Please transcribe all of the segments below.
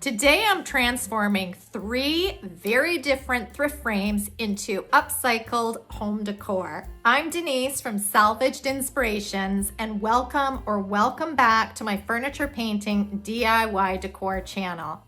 Today I'm transforming 3 very different thrift frames into upcycled home decor. I'm Denise from Salvaged Inspirations, and welcome back to my furniture painting DIY decor channel.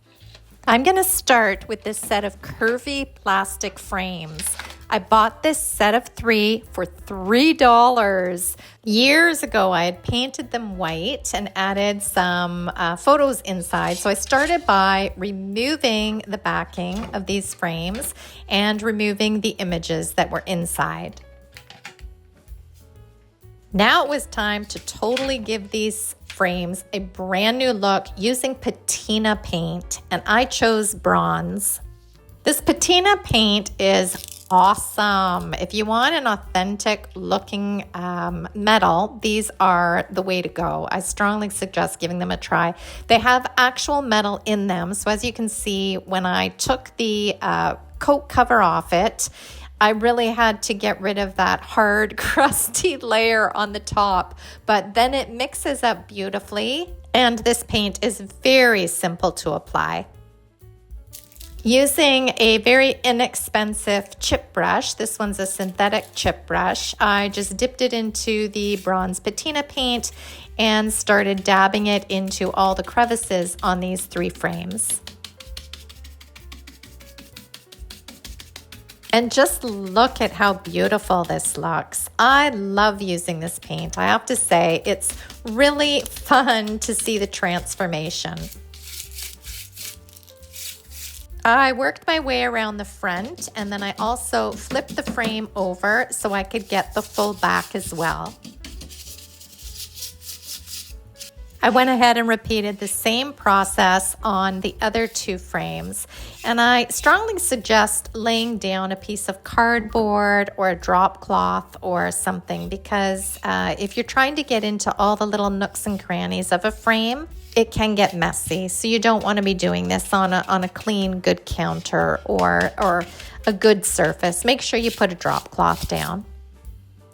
I'm going to start with this set of curvy plastic frames. I bought this set of 3 for $3. Years ago, I had painted them white and added some photos inside. So I started by removing the backing of these frames and removing the images that were inside. Now it was time to totally give these frames a brand new look using patina paint, and I chose bronze. This patina paint is awesome. If you want an authentic looking metal, these are the way to go. I strongly suggest giving them a try. They have actual metal in them. So as you can see, when I took the coat cover off it, I really had to get rid of that hard, crusty layer on the top, but then it mixes up beautifully, and this paint is very simple to apply. Using a very inexpensive chip brush, this one's a synthetic chip brush, I just dipped it into the bronze patina paint and started dabbing it into all the crevices on these 3 frames. And just look at how beautiful this looks. I love using this paint. I have to say, it's really fun to see the transformation. I worked my way around the front, and then I also flipped the frame over so I could get the full back as well. I went ahead and repeated the same process on the other 2 frames, and I strongly suggest laying down a piece of cardboard or a drop cloth or something, because if you're trying to get into all the little nooks and crannies of a frame, it can get messy. So you don't want to be doing this on a clean, good counter or a good surface. Make sure you put a drop cloth down.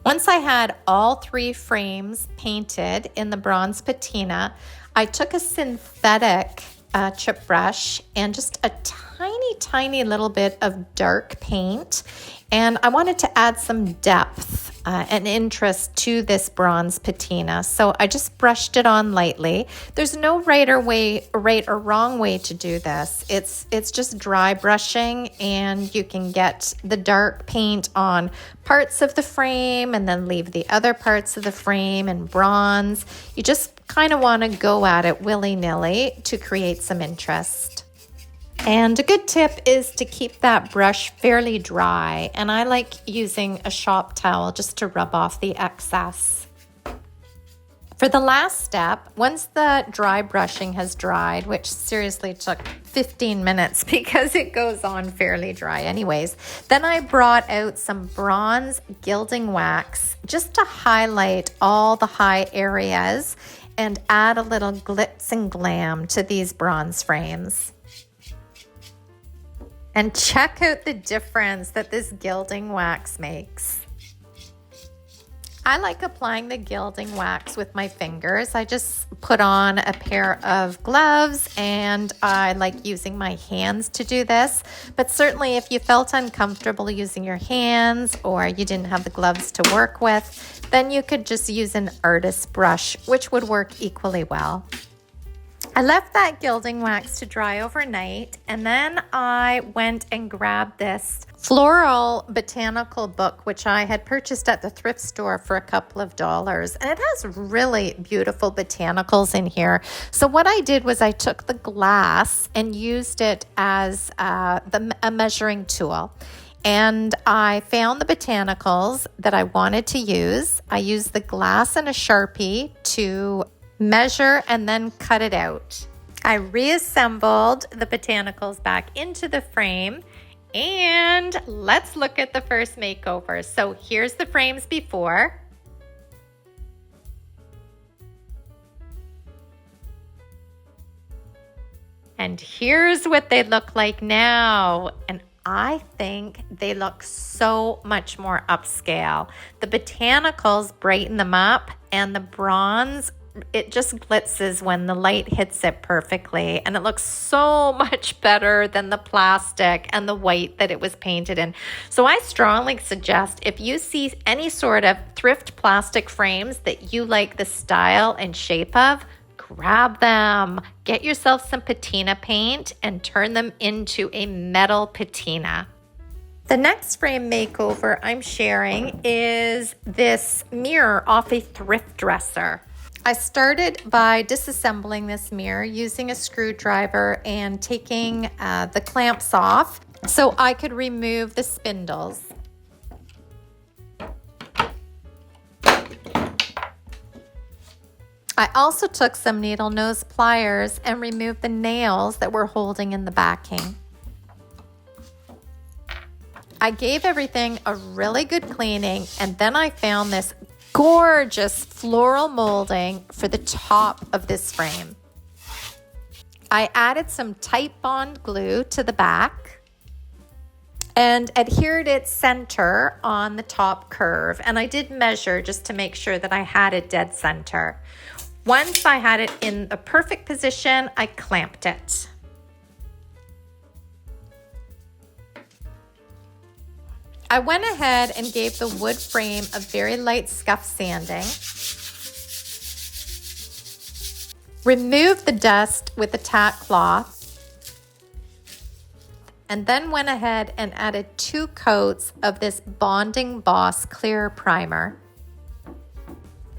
Once I had all 3 frames painted in the bronze patina, I took a synthetic chip brush and just a tiny little bit of dark paint, and I wanted to add some depth and interest to this bronze patina. So I just brushed it on lightly. There's no right or wrong way to do this. It's just dry brushing, and you can get the dark paint on parts of the frame and then leave the other parts of the frame in bronze. You just kind of want to go at it willy-nilly to create some interest. And a good tip is to keep that brush fairly dry, and I like using a shop towel just to rub off the excess. For the last step, once the dry brushing has dried, which seriously took 15 minutes because it goes on fairly dry anyways, then I brought out some bronze gilding wax just to highlight all the high areas and add a little glitz and glam to these bronze frames. And check out the difference that this gilding wax makes. I like applying the gilding wax with my fingers. I just put on a pair of gloves, and I like using my hands to do this. But certainly if you felt uncomfortable using your hands, or you didn't have the gloves to work with, then you could just use an artist's brush, which would work equally well. I left that gilding wax to dry overnight, and then I went and grabbed this Floral botanical book, which I had purchased at the thrift store for a couple of dollars, and it has really beautiful botanicals in here. So what I did was I took the glass and used it as a measuring tool. And I found the botanicals that I wanted to use. I used the glass and a Sharpie to measure and then cut it out. I reassembled the botanicals back into the frame, and let's look at the first makeover. So here's the frames before. And here's what they look like now. And I think they look so much more upscale. The botanicals brighten them up, and the bronze it just glitzes when the light hits it perfectly, and it looks so much better than the plastic and the white that it was painted in. So I strongly suggest, if you see any sort of thrift plastic frames that you like the style and shape of, grab them. Get yourself some patina paint and turn them into a metal patina. The next frame makeover I'm sharing is this mirror off a thrift dresser. I started by disassembling this mirror using a screwdriver and taking the clamps off so I could remove the spindles. I also took some needle nose pliers and removed the nails that were holding in the backing. I gave everything a really good cleaning, and then I found this gorgeous floral molding for the top of this frame. I added some Titebond glue to the back and adhered its center on the top curve, and I did measure just to make sure that I had it dead center. Once I had it in a perfect position, I clamped it. I went ahead and gave the wood frame a very light scuff sanding. Removed the dust with a tack cloth. And then went ahead and added 2 coats of this Bonding Boss clear primer.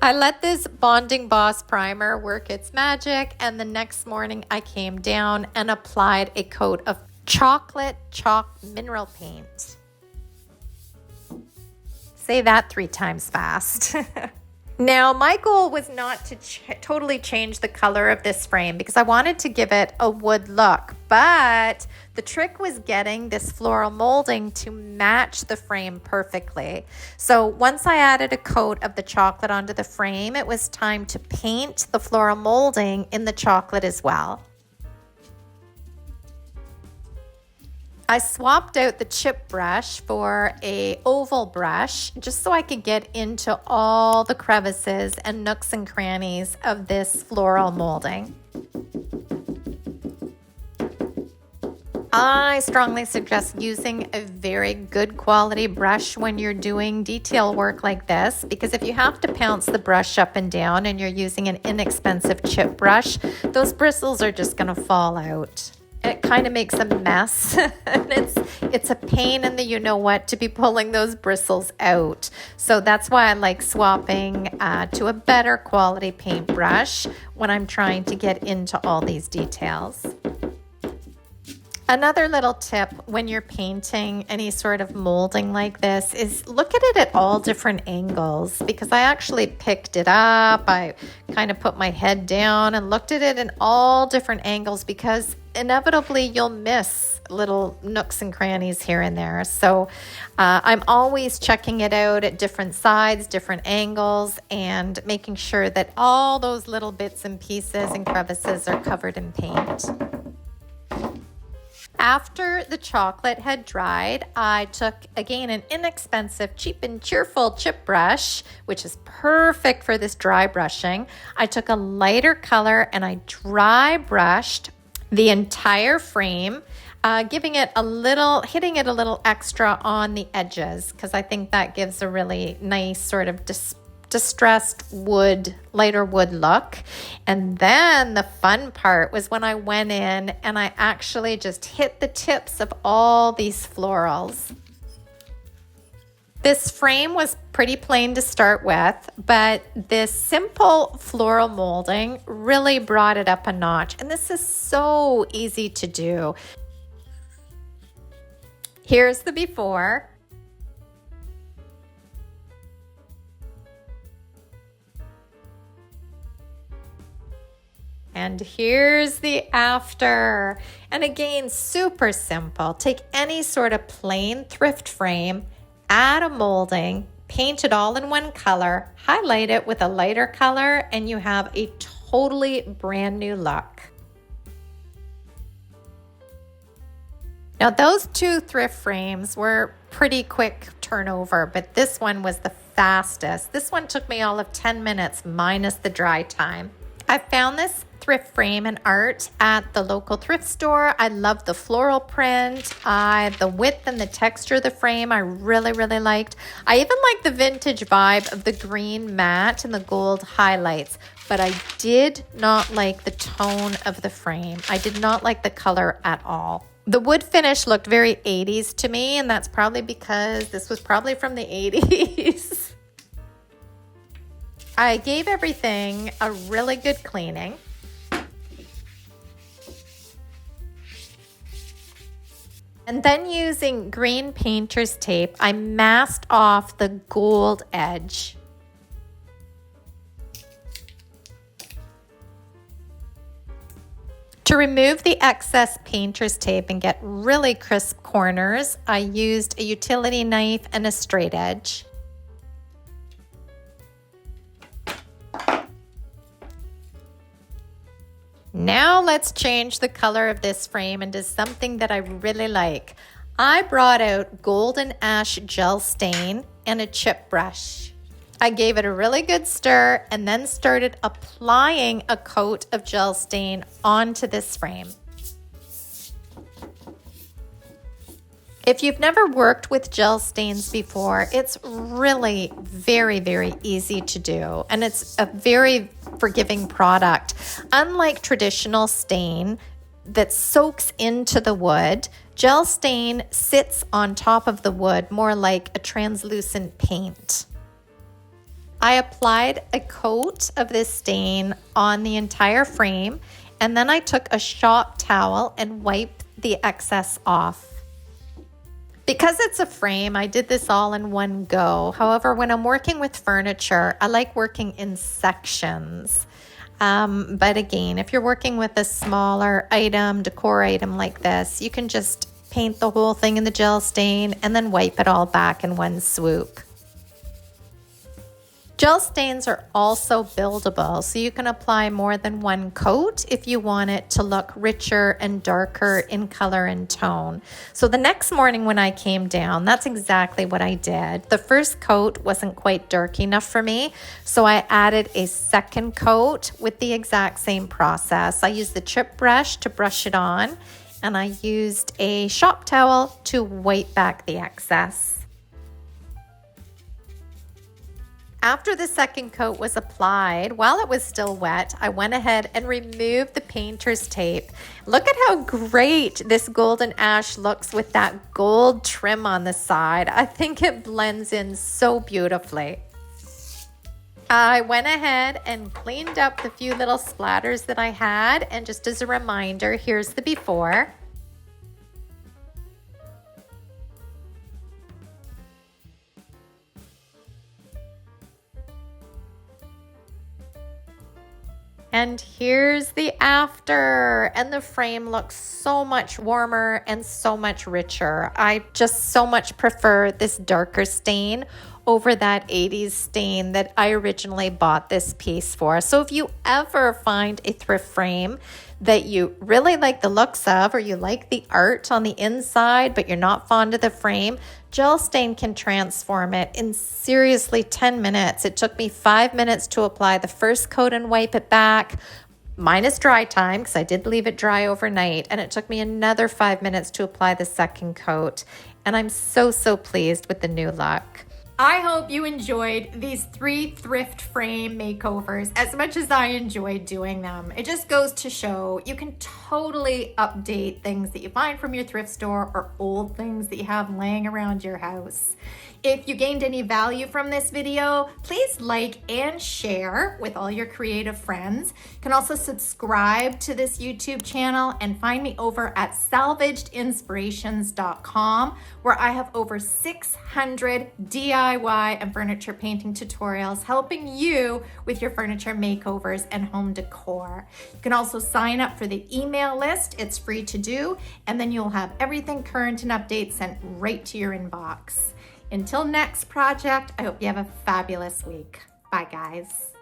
I let this Bonding Boss primer work its magic, and the next morning I came down and applied a coat of chocolate chalk mineral paint. Say that 3 times fast. Now, my goal was not to totally change the color of this frame because I wanted to give it a wood look, but the trick was getting this floral molding to match the frame perfectly. So once I added a coat of the chocolate onto the frame, it was time to paint the floral molding in the chocolate as well. I swapped out the chip brush for a oval brush just so I could get into all the crevices and nooks and crannies of this floral molding. I strongly suggest using a very good quality brush when you're doing detail work like this, because if you have to pounce the brush up and down and you're using an inexpensive chip brush, those bristles are just going to fall out. It kind of makes a mess, and it's a pain in the you-know-what to be pulling those bristles out. So that's why I like swapping to a better quality paintbrush when I'm trying to get into all these details. Another little tip when you're painting any sort of molding like this is look at it at all different angles, because I actually picked it up. I kind of put my head down and looked at it in all different angles, because inevitably you'll miss little nooks and crannies here and there. So I'm always checking it out at different sides, different angles, and making sure that all those little bits and pieces and crevices are covered in paint. After the chocolate had dried, I took, again, an inexpensive, cheap and cheerful chip brush, which is perfect for this dry brushing. I took a lighter color and I dry brushed the entire frame, hitting it a little extra on the edges, because I think that gives a really nice sort of distressed wood, lighter wood look. And then the fun part was when I went in and I actually just hit the tips of all these florals. This frame was pretty plain to start with, but this simple floral molding really brought it up a notch. And this is so easy to do. Here's the before. And here's the after. And again, super simple. Take any sort of plain thrift frame, add a molding, paint it all in one color, highlight it with a lighter color, and you have a totally brand new look. Now, those 2 thrift frames were pretty quick turnover, but this one was the fastest. This one took me all of 10 minutes minus the dry time. I found this thrift frame and art at the local thrift store. I love the floral print. The width and the texture of the frame I really liked. I even like the vintage vibe of the green matte and the gold highlights, but I did not like the tone of the frame. I did not like the color at all. The wood finish looked very 80s to me, and that's probably because this was probably from the 80s. I gave everything a really good cleaning. And then using green painter's tape, I masked off the gold edge. To remove the excess painter's tape and get really crisp corners, I used a utility knife and a straight edge. Now let's change the color of this frame into something that I really like. I brought out golden ash gel stain and a chip brush. I gave it a really good stir and then started applying a coat of gel stain onto this frame. If you've never worked with gel stains before, it's really very easy to do, and it's a very forgiving product. Unlike traditional stain that soaks into the wood, gel stain sits on top of the wood more like a translucent paint. I applied a coat of this stain on the entire frame, and then I took a shop towel and wiped the excess off. Because it's a frame, I did this all in one go. However, when I'm working with furniture, I like working in sections. But again, if you're working with a smaller item, decor item like this, you can just paint the whole thing in the gel stain and then wipe it all back in one swoop. Gel stains are also buildable, so you can apply more than one coat if you want it to look richer and darker in color and tone. So the next morning when I came down, that's exactly what I did. The first coat wasn't quite dark enough for me, so I added a second coat with the exact same process. I used the chip brush to brush it on, and I used a shop towel to wipe back the excess. After the second coat was applied, while it was still wet, I went ahead and removed the painter's tape. Look at how great this golden ash looks with that gold trim on the side. I think it blends in so beautifully. I went ahead and cleaned up the few little splatters that I had, and just as a reminder, here's the before. And here's the after, and the frame looks so much warmer and so much richer. I just so much prefer this darker stain over that 80s stain that I originally bought this piece for. So if you ever find a thrift frame that you really like the looks of, or you like the art on the inside, but you're not fond of the frame, gel stain can transform it in seriously 10 minutes. It took me 5 minutes to apply the first coat and wipe it back, minus dry time, because I did leave it dry overnight, and it took me another 5 minutes to apply the second coat. And I'm so pleased with the new look. I hope you enjoyed these 3 thrift frame makeovers as much as I enjoyed doing them. It just goes to show you can totally update things that you find from your thrift store or old things that you have laying around your house. If you gained any value from this video, please like and share with all your creative friends. You can also subscribe to this YouTube channel and find me over at salvagedinspirations.com, where I have over 600 DIY and furniture painting tutorials helping you with your furniture makeovers and home decor. You can also sign up for the email list. It's free to do, and then you'll have everything current and updates sent right to your inbox. Until next project, I hope you have a fabulous week. Bye, guys.